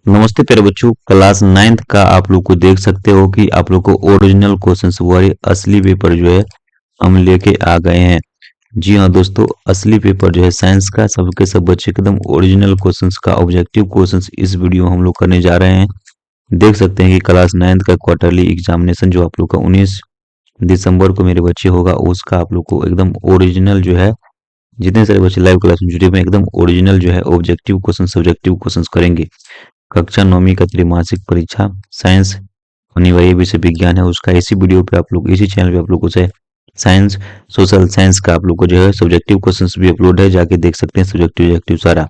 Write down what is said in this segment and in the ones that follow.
नमस्ते प्यारे बच्चों, क्लास 9th का आप लोग को देख सकते हो कि आप लोग को ओरिजिनल क्वेश्चंस वाले असली पेपर जो है हम लेके आ गए हैं। जी हाँ दोस्तों, असली पेपर जो है साइंस का सबके सब बच्चे एकदम ओरिजिनल क्वेश्चंस का ऑब्जेक्टिव क्वेश्चंस इस वीडियो में हम लोग करने जा रहे हैं। देख सकते हैं कि क्लास 9th का क्वार्टरली एग्जामिनेशन जो आप लोग का 19 दिसंबर को मेरे बच्चे होगा, उसका आप लोग को एकदम ओरिजिनल जो है, जितने सारे बच्चे लाइव क्लास में जुड़े हुए हैं एकदम ओरिजिनल जो है ऑब्जेक्टिव क्वेश्चन सब्जेक्टिव क्वेश्चन करेंगे। कक्षा 9वीं का त्रैमासिक परीक्षा साइंस अनिवार्य विषय विज्ञान है, उसका इसी वीडियो पे आप लोग इसी चैनल पे आप लोगों से साइंस सोशल साइंस का आप लोग को जो है सब्जेक्टिव क्वेश्चंस भी अपलोड है, जाके देख सकते हैं सब्जेक्टिव ऑब्जेक्टिव सारा।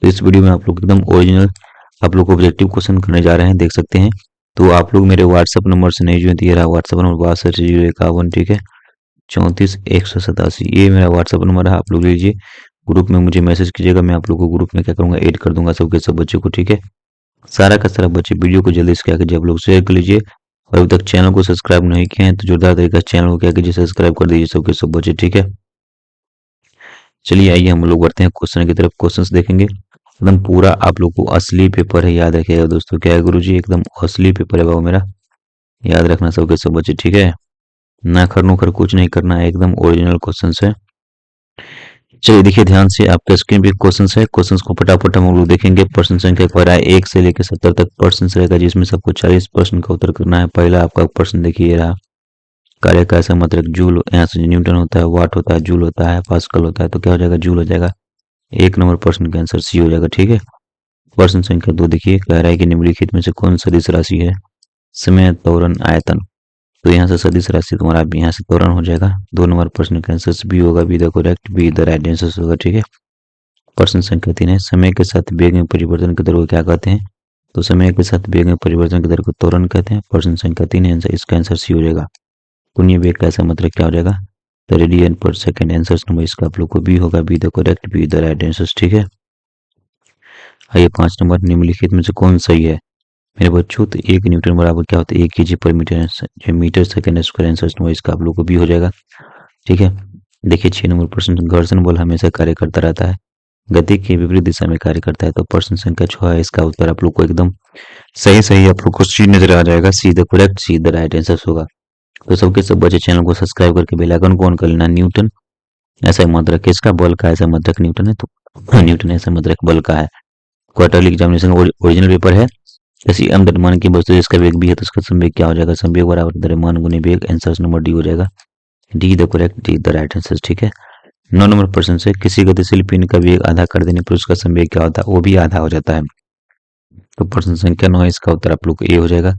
तो इस वीडियो में आप लोग एकदम ओरिजिनल आप लोग को ऑब्जेक्टिव क्वेश्चन करने जा रहे हैं, देख सकते हैं। तो आप लोग मेरे व्हाट्सएप नंबर से नहीं जो दिया रहा, व्हाट्सएप नंबर 62 ठीक है 34 187, ये मेरा व्हाट्सएप नंबर है, आप लोग लीजिए। ग्रुप में मुझे मैसेज कीजिएगा, मैं आप लोग को ग्रुप में क्या करूंगा ऐड कर दूंगा सबके सब बच्चों को, ठीक है। सारा का सारा बच्चे वीडियो को जल्दी से क्या कीजिए आप लोग शेयर कर लीजिए, और अभी तक चैनल को सब्सक्राइब नहीं किए हैं तो जोरदार तरीके से चैनल को क्या कीजिए सब्सक्राइब कर दीजिए सबके सब बच्चे, ठीक है। चलिए आइए हम लोग बढ़ते हैं क्वेश्चन की तरफ। क्वेश्चंस देखेंगे एकदम पूरा आप लोग को असली पेपर है, याद रखिएगा दोस्तों। क्या है गुरुजी, एकदम असली पेपर है बाबू मेरा, याद रखना सबके सब बच्चे, ठीक है। ना खर नो खर कुछ नहीं करना है, एकदम ओरिजिनल क्वेश्चन है। चलिए देखिए ध्यान से, आपके स्क्रीन पे क्वेश्चंस है, क्वेश्चंस को फटाफट हम लोग देखेंगे। प्रश्न संख्या क्या है 1 से लेकर 70 तक प्रश्न रहेगा, जिसमें सबको 40 प्रश्न का उत्तर करना है। पहला आपका प्रश्न देखिए रहा, कार्य का ऐसा मात्रक जूल, यहाँ से न्यूटन होता है, वाट होता है, जूल होता है, पास्कल होता है, तो क्या हो जाएगा जूल हो जाएगा। 1 नंबर प्रश्न का आंसर सी हो जाएगा, ठीक है। प्रश्न संख्या 2 देखिए, कह रहा है कि निम्नलिखित में से कौन सदिश राशि है, समय, त्वरण, आयतन। तो यहाँ से सदिश राशि तुम्हारा यहाँ से त्वरण हो जाएगा। 2 नंबर प्रश्न का आंसर बी होगा, be the correct, be the right answer होगा, ठीक है। प्रश्न संख्या 3 है, समय के साथ वेग में परिवर्तन की दर को क्या कहते हैं, तो समय के साथ वेग में परिवर्तन की दर को त्वरण कहते हैं। प्रश्न संख्या 3 है आंसर, इसका आंसर सी हो जाएगा। कोणीय वेग का ऐसा मतलब क्या हो जाएगा, तो रेडियन पर सेकंड। आंसर नंबर इसका आप लोग को बी होगा, be the correct, be the right answer, ठीक है। आइए 5 नंबर, निम्नलिखित में से कौन सही है मेरे बच्चों, तो 1 न्यूटन बराबर क्या होता है 1 kg पर meter second square. Answer number इसका आप लोग को बी हो जाएगा, ठीक है। देखिए 6 नंबर प्रश्न, घर्षण बल हमेशा कार्य करता रहता है, गति के विपरीत दिशा में कार्य करता है। तो प्रश्न संख्या 6 है, इसका उत्तर आप लोग को एकदम सही सही आप लोग को सी नजर आ जाएगा, see the correct, see the right answer होगा। तो सबके सब बच्चे चैनल को सब्सक्राइब करके बेल आइकन को ऑन कर लेना। न्यूटन ऐसा मात्रक किसका बल का ऐसा मात्रक न्यूटन है, तो न्यूटन ऐसा मात्रक बल का है। क्वार्टरली एग्जामिनेशन ओरिजिनल पेपर है। जैसे द्रव्यमान की वस्तु जिसका वेग भी है तो उसका संवेग क्या हो जाएगा, संवेग बराबर द्रव्यमान गुने वेग। आंसर नंबर डी हो जाएगा, D the correct, D the right answer, ठीक है। 9 नंबर प्रश्न से, किसी गतिशील पिंड का वेग आधा कर देने पर उसका संवेग क्या होता है, वो भी आधा हो जाता है। तो प्रश्न संख्या 9 इसका उत्तर आप लोग को ए हो जाएगा।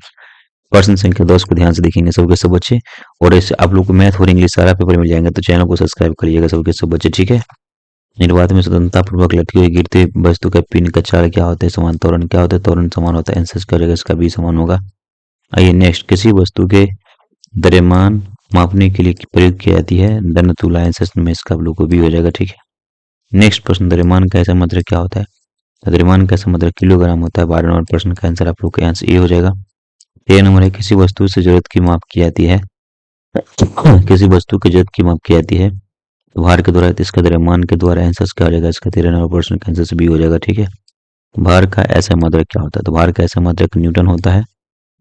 प्रश्न संख्या 10 को ध्यान से देखेंगे सबके सब बच्चे, और ऐसे आप लोग को मैथ और इंग्लिश सारा पेपर मिल जाएंगे, तो चैनल को सब्सक्राइब करिएगा सबके सब बच्चे, ठीक है। निर्वात में स्वतंत्रता पूर्वक लटकी हुई गिरते वस्तु का पिंड का चार्ज क्या होता है, समान त्वरण क्या होता है, त्वरण समान होता है। आंसर क्या रहेगा, इसका भी समान होगा। आइए नेक्स्ट, किसी वस्तु के द्रव्यमान मापने के लिए प्रयोग की जाती है दंड तुला। आंसर में इसका आप लोग को भी हो जाएगा, ठीक है। नेक्स्ट प्रश्न, द्रव्यमान का ऐसा मात्रक क्या होता है, द्रव्यमान का ऐसा मात्रक किलोग्राम होता है। 12 नंबर प्रश्न का आंसर आप लोग के आंसर ए हो जाएगा। 13 नंबर है, किसी वस्तु से जरूरत की माप की जाती है, किसी वस्तु की जरूरत की माप की जाती है भार के द्वारा, इसका द्रव्यमान के द्वारा। आंसर क्या हो जाएगा, इसका 13 नंबर प्रश्न का आंसर बी हो जाएगा, ठीक है। भार का ऐसा मात्रक क्या होता है, तो भार का ऐसा मात्रक न्यूटन होता है।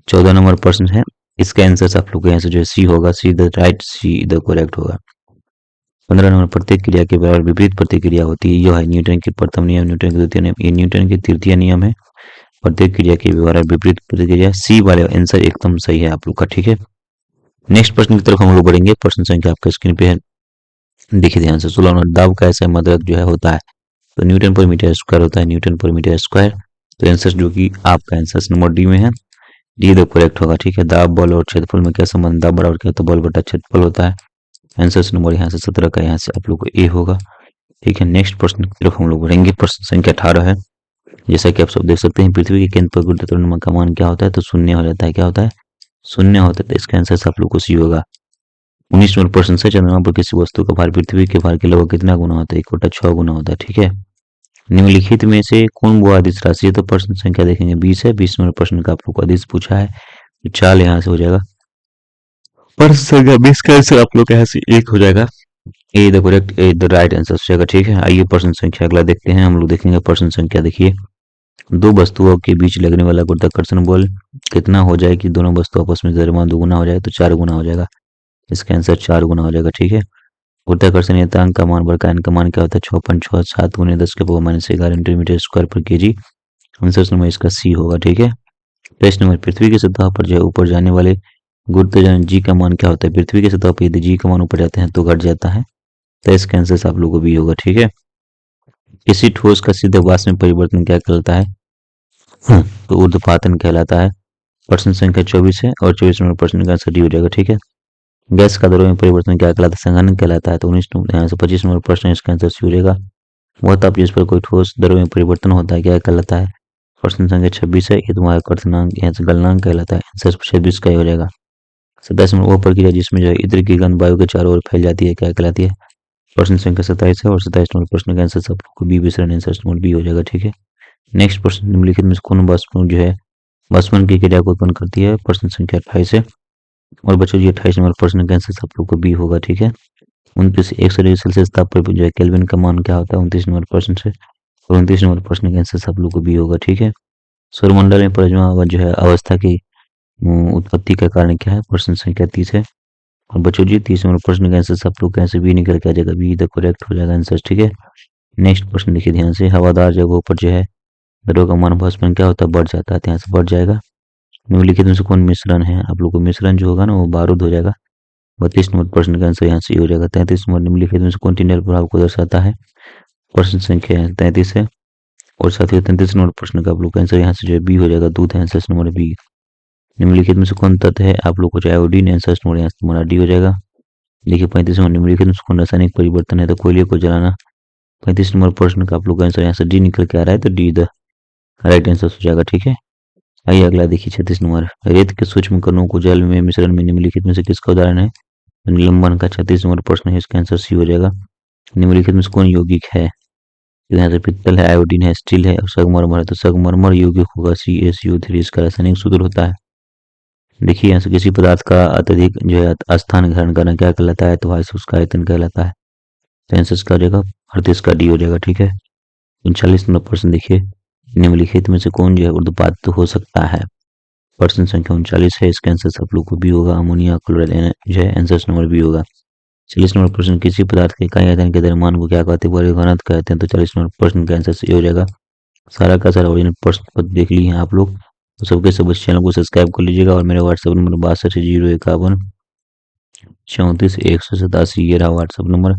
14 नंबर प्रश्न है, इसका आंसर आप लोग के यहाँ से जो है सी होगा, see the right, see the correct होगा। 15 नंबर, प्रत्येक क्रिया के बराबर विपरीत प्रतिक्रिया होती है, यह है न्यूटन के प्रथम नियम, न्यूटन के द्वितीय नियम, ये न्यूटन के तृतीय नियम है। प्रत्येक क्रिया के बराबर विपरीत प्रतिक्रिया, सी वाले आंसर एकदम सही है आप लोग का, ठीक है। नेक्स्ट प्रश्न की तरफ हम लोग बढ़ेंगे। प्रश्न संख्या आपके स्क्रीन पे है, देखिए ध्यान से। 16 नंबर, दाब का ऐसा मात्रक जो है होता है, तो न्यूटन पर मीटर स्क्वायर होता है, न्यूटन पर मीटर स्क्वायर। तो आंसर जो कि आपका आंसर नंबर डी में है, डी द करेक्ट होगा, ठीक है। दाब बल और क्षेत्रफल में क्या संबंध, दाब बराबर क्या, तो बल बटा क्षेत्रफल होता है। आंसर नंबर यहाँ से 17 का यहाँ से आप लोग को ए होगा, ठीक है। नेक्स्ट प्रश्न की तरफ हम लोग बढ़ेंगे। प्रश्न संख्या 18 है, जैसा कि आप सब देख सकते हैं, पृथ्वी के केंद्र पर गुरुत्वाकर्षण का मान क्या होता है, तो शून्य हो जाता है। क्या होता है, शून्य होता है, तो इसका आंसर आप लोग को सी होगा। 19 नंबर प्रश्न से, चंद्रमा पर किसी वस्तु का भार पृथ्वी के भार के लगभग कितना गुना होता है, 1/6 गुना होता है, ठीक है। निम्नलिखित में से कौन वो अदिश राशि है, तो प्रश्न संख्या देखेंगे 20 है। 20 नंबर प्रश्न का आप लोग को अदिश पूछा है, तो चाल यहाँ से हो जाएगा। प्रश्न संख्या 20 का आंसर आप लोग के यहाँ से 1 हो जाएगा, A the correct, A the right answer हो जाएगा, ठीक है। आइए प्रश्न संख्या अगला देखते हैं हम लोग, देखेंगे प्रश्न संख्या देखिए दो वस्तुओं के बीच लगने वाला गुरुत्वाकर्षण बल कितना हो जाए कि दोनों वस्तु आपस में द्रव्यमान दोगुना हो जाए, तो 4 गुना हो जाएगा। इसका आंसर 4 गुना हो जाएगा। ठीक है, गुरुत्वाकर्षण नियतांक का मान वर्ग का n का मान क्या होता है? 6.67 गुने 10 के पावर -11 मीटर स्क्वायर पर केजी। आंसर नंबर इसका सी होगा। ठीक है, प्रश्न नंबर, पृथ्वी की सतह पर जो है ऊपर जाने वाले गुरुत्वाकर्षण जी का मान क्या होता है? पृथ्वी की सतह पर यदि जी का मान ऊपर जाते हैं तो घट जाता है, तो इसका आंसर आप लोगों को भी होगा। ठीक है, किसी ठोस का सीधे वाष्प में परिवर्तन क्या कहलाता है? तो ऊर्ध्वपातन कहलाता है। प्रश्न संख्या 24 है और 24 नंबर प्रश्न का आंसर डी हो जाएगा। ठीक है, गैस का द्रव्य में परिवर्तन क्या कहलाता है? संघनन कहलाता है। तो 25 नंबर प्रश्न इसका आंसर सी हो जाएगा। वह ताप जिस पर कोई ठोस द्रव्य में परिवर्तन होता है क्या कहलाता है? प्रश्न संख्या 26 है, ये तुम्हारा कर्तनांक यहाँ से गलनांक कहलाता है। आंसर 26 का ही हो जाएगा। 27 नंबर, वह प्रक्रिया जिसमें जो है इत्र की गंध वायु के चारों ओर फैल जाती है क्या कहलाती है? प्रश्न संख्या 27 है और 27 नंबर प्रश्न का आंसर सब को बी विसरण आंसर नंबर बी हो जाएगा। ठीक है, नेक्स्ट प्रश्न, निम्नलिखित में से कौन वाष्प जो है वाष्पन की क्रिया को उत्पन्न करती है? प्रश्न संख्या 28 है और बच्चों जी 28 नंबर प्रश्न का आंसर सब लोग को बी होगा। ठीक है, 29 100 डिग्री सेल्सियस ताप पर जो है केल्विन का मान क्या होता है? 29 नंबर प्रश्न से, और 29 नंबर प्रश्न का आंसर सब लोग को बी होगा। ठीक है, सौरमंडल में प्लाज्मा जो है अवस्था की उत्पत्ति का कारण क्या है? प्रश्न संख्या 30 है और बच्चों जी 30 नंबर प्रश्न का आंसर सब लोग का आंसर बी निकल के आ जाएगा, बी द करेक्ट हो जाएगा आंसर। ठीक है, नेक्स्ट प्रश्न देखिए ध्यान से, हवादार जगहों पर जो है द्रव का मान वाष्पन क्या होता है? बढ़ जाता है, तो यहाँ से बढ़ जाएगा। निम्नलिखित में से कौन मिश्रण है? आप लोग को मिश्रण जो होगा ना वो बारूद हो जाएगा। 32 नंबर प्रश्न का आंसर यहाँ से हो जाएगा। 33 नंबर, निम्नलिखित में से कौन टिंडल प्रभाव को दर्शाता है? प्रश्न संख्या 33 है और साथ ही 33 नंबर प्रश्न का आप लोग का आंसर यहाँ से जो है बी हो जाएगा, दूध है आंसर नंबर बी। निम्नलिखित में से कौन तत्व है? आप लोग को जो आयोडीन आंसर नंबर यहाँ से तुम्हारा डी हो जाएगा। देखिए 35 नंबर, निम्नलिखित में से कौन रासायनिक परिवर्तन है? तो कोयले को जलाना। 35 नंबर प्रश्न का आप लोग का आंसर यहाँ से डी निकल के आ रहा है, तो डी द राइट आंसर हो जाएगा। ठीक है, आइए अगला देखिए 36 नंबर, रेत के सूक्ष्म कणों को जल में मिश्रण में निम्नलिखित में से किसका उदाहरण है? निलंबन का। 36 नंबर प्रश्न है, इसका आंसर सी हो जाएगा। निम्नलिखित में से कौन यौगिक है? तो यहाँ से पित्तल है, आयोडीन है, स्टील है और संगमरमर है, तो संगमरमर यौगिक होगा CaCO3, इसका रासायनिक सूत्र होता है। देखिए यहाँ से किसी पदार्थ का अत्यधिक जो है स्थान ग्रहण करना क्या कहलाता है? तो उसका आयतन कहलाता है। तो आंसर का हो जाएगा 38 का डी हो जाएगा। ठीक है, 39 नंबर प्रश्न देखिए, निम्नलिखित में से कौन जो है ऊर्ध्वपात हो सकता है? प्रश्न संख्या 39 है, इसका आंसर सब लोग को बी होगा, अमोनिया क्लोराइड जो है आंसर नंबर बी होगा। 40 नंबर प्रश्न, किसी पदार्थ के इकाई आयतन के द्रव्यमान को क्या कहते हैं? बड़े घनत्व कहते हैं। तो 40 नंबर प्रश्न का आंसर सही हो जाएगा। सारा का सारा ओरिजिनल प्रश्न पत्र देख लिए हैं आप लोग, तो सबके सब इस चैनल को सब्सक्राइब कर लीजिएगा और मेरा व्हाट्सएप नंबर 62 051 34 187, ये रहा व्हाट्सएप नंबर।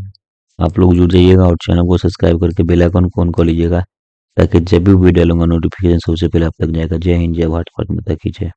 आप लोग जुड़ जाइएगा और चैनल को सब्सक्राइब करके बेल आइकन को ऑन कर लीजिएगा, ताकि जब भी वीडियो डालूंगा नोटिफिकेशन सबसे पहले आप तक जाएगा। जय हिंद, जय भारत, माता की जय।